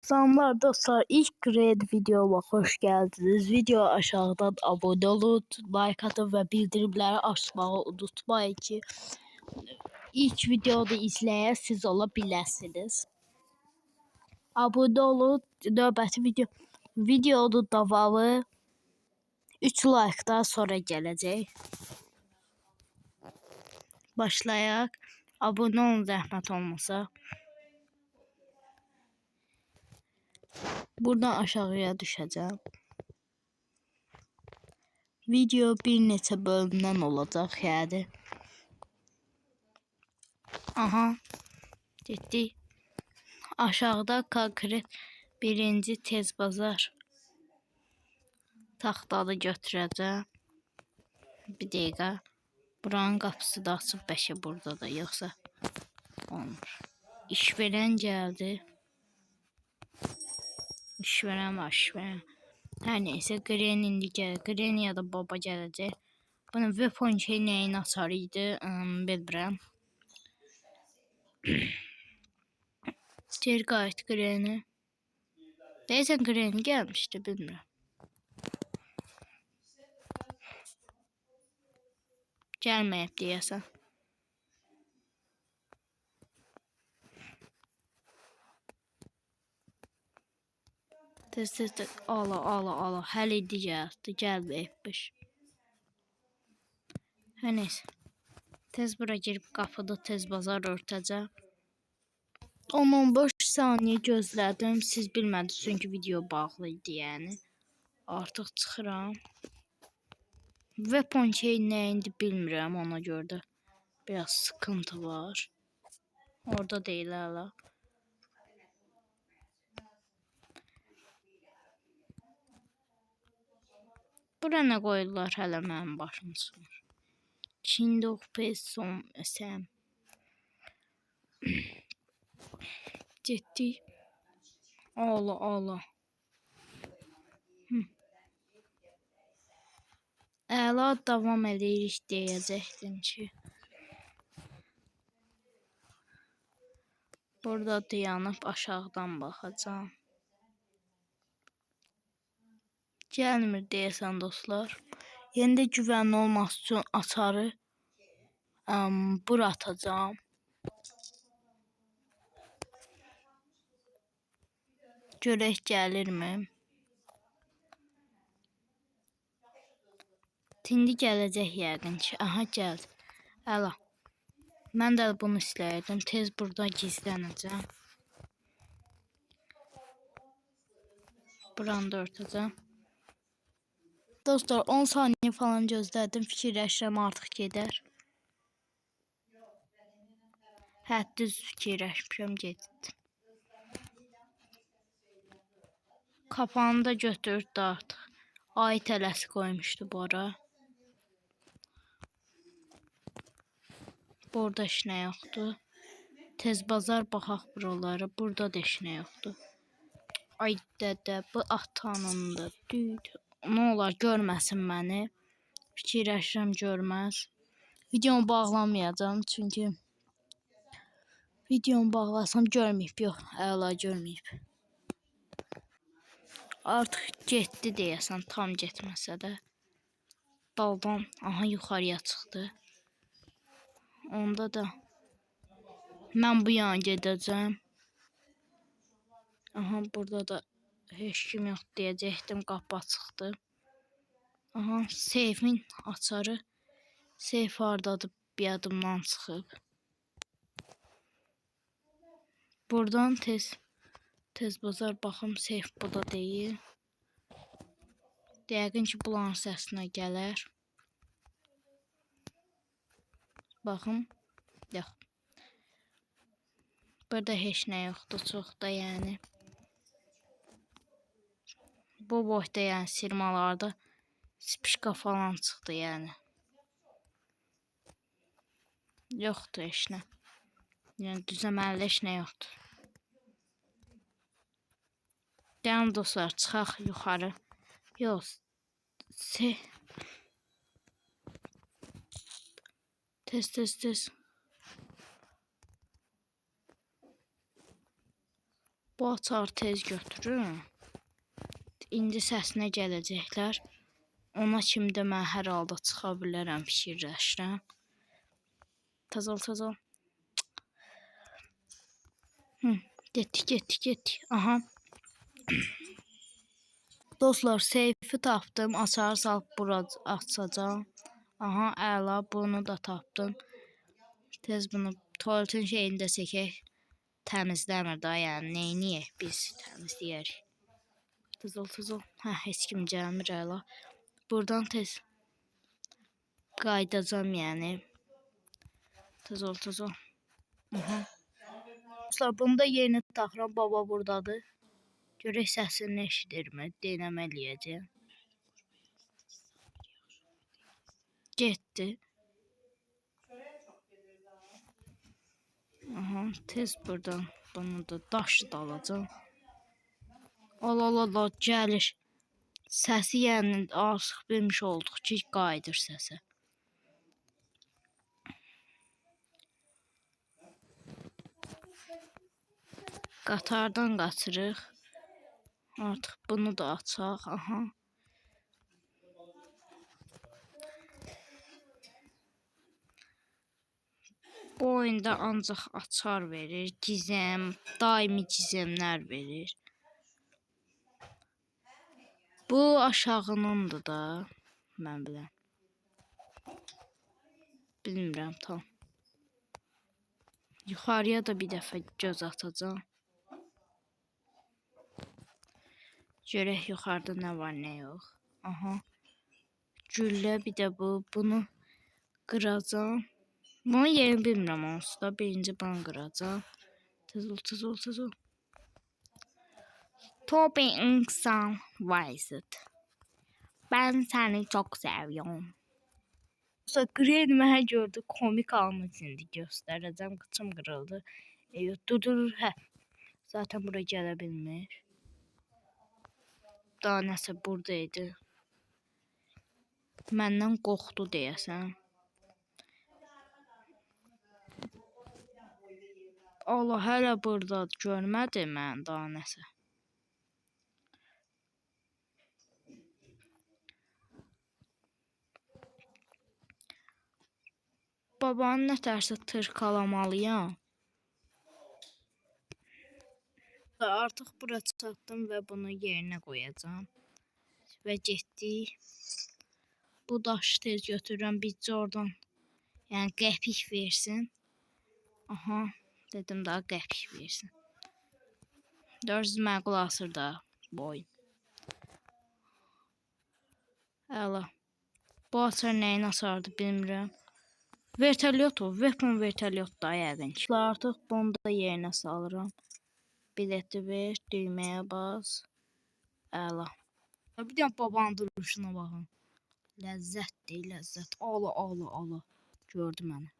Selamlar dostlar. İlk Red videoma hoş geldiniz. Video aşağıdan abone olun, like atın ve bildirimleri açmayı unutmayın ki ilk videoda izleyen siz olabilirsiniz. Abone olun. Növbəti videonun davamı 3 like'dan sonra gelecek. Başlayaq. Abone olun zəhmət olmasa. Buradan aşağıya düşəcəm. Video bir neçə bölümdən olacaq yəni. Aha. Getdik. Aşağıda konkret birinci tez bazar taxtalı götürəcəm. Bir dəqiqə. Buranın qapısı da açıq bəşə burada da yoxsa olmur. İşverən gəldi. İşverən var, işverən. Hər neysə, Gren indi gəlir. Gren ya da baba gələcək. Bunun weapon şey nəyin açarı idi, bilmirəm. Geri qayıt Gren'e. Deyəsən Gren gəlmişdi, bilmirəm. Gəlməyib deyəsən. Tez. Ala. Hələ idi gəldi, gəlməyibmiş. Hər neysə. Tez bura girib qapıda tez bazar örtəcəm. 10-15 saniyə gözlədim. Siz bilmədiniz çünki video bağlı idi yəni. Artıq çıxıram. Weapon şey nə indi bilmirəm, ona görə də biraz sıkıntı var. Orada deyil hələ. Bura nə qoyurlar hələ mənim başım çıxmır. Kindle Person SM. Getdik. Allah. Əla davam edirik deyəcəkdim ki. Burada dayanıb aşağıdan baxacağım. Gəlmir deyəsən dostlar. Yeni də güvənli olması üçün açarı bura atacağım. Görək gəlirmi? İndi gələcək yəqin ki. Aha gəldi. Əla. Mən də bunu istəyirdim. Tez burada gizlənəcəm. Buranı da örtəcəm. Dostlar 10 saniyə falan gözlədim. Fikirləşirəm artıq gedər. Hə, düz fikirləşmişəm, getdim. Kapanı da götürdü artıq. Ay tələsi qoymuşdu bura. Burada heç nə yoxdur. Tez bazar baxaq buralara. Burada da heç nə yoxdur. Ay dədə, bu atanındır. Düyd. Nə olar görməsin məni. Fikirləşirəm görməz. Videomu bağlamayacağım çünki videomu bağlasam görməyib. Yox, əla görməyib. Artıq getdi deyəsən, tam getməsə də. Daldan, aha yuxarıya çıxdı. Onda da mən bu yana gedəcəm. Aha, burada da heç kim yox deyəcəkdim, qapı açıqdı. Aha, seyfin açarı. Seyf hardadır, bir adımdan çıxıb. Buradan tez bazar baxım, seyf bu da deyil. Yəqin ki, bulanın səsinə gələr. Baxım. Yox. Burada heç nə yoxdur, çox da yəni. Bu boyda yəni sirmalarda spişka falan çıxdı yəni. Yoxdur heç nə. Yəni düzəməli heç nə yoxdur. Gəlin dostlar, çıxaq yuxarı. Yox. Tez. Bu açarı tez götürün. İndi səsinə gələcəklər. Ona kimi də mən hər halda çıxa bilərəm, fikirləşirəm. Tazal. Getdik. Aha. Dostlar, seyfi tapdım. Açarı salıb bura açacağım. Aha, əla, bunu da tapdım. Tez bunu tuvaletin şeyində çəkək. Təmizləmir da, yəni neyniyək biz təmizləyərik. Tızıl. Heç kim gəlmir, əla. Buradan tez qaydacam, yəni. Tızıl. Aha. Dostlar, bunu da yeni taxıram, baba buradadır. Görək səsini eşidirmi? Denəmə eləyəcəm. Getdi. Aha, tez buradan bunu da daşı da alacağım. Allah, gəlir. Səsi yəni artıq bilmiş olduq ki, qayıdır səsi. Qatardan qaçırıq. Artıq bunu da açaq. Aha. Bu oyunda ancaq açar verir, gizem, daimi gizemlər verir. Bu aşağınındır da, mən biləm. Bilmirəm tam. Yuxarıya da bir dəfə göz atacağım. Görək yuxarıda nə var, nə yox. Aha. Güllə, bir də bu. Bunu qıracağım. Bunu yerini bilmirəm onsuz da. Birinci bunu qıracağım. Tızıl. Tobi insan Wizard. Ben seni çok seviyorum. Green mənə gördü, komik anı içində göstərəcəm. Qıçım qırıldı. Dur. Zaten buraya gələ bilmir. Daha nəsə buradaydı. Məndən qorxdu deyəsən. Allah, hələ burada görmədi mən daha nəsə. Babanı nətərsə tırkalamalıyam. Artıq bura çatdım və bunu yerinə qoyacağım. Və getdik. Bu daşı tez götürürəm, bircə oradan. Yəni qəpik versin. Aha, dedim daha qəpik versin. Dördüz məqul asır da bu oyun. Əla. Bu açar nəyin asardı bilmirəm. Vertolyot o, weapon vertolyot da yəqin ki. Artıq bunu da yerinə salıram. Bileti ver, düyməyə bas. Əla. Bir dənə babanın duruşuna baxın. Ləzzət deyil, ləzzət. Allah. Gördü məni.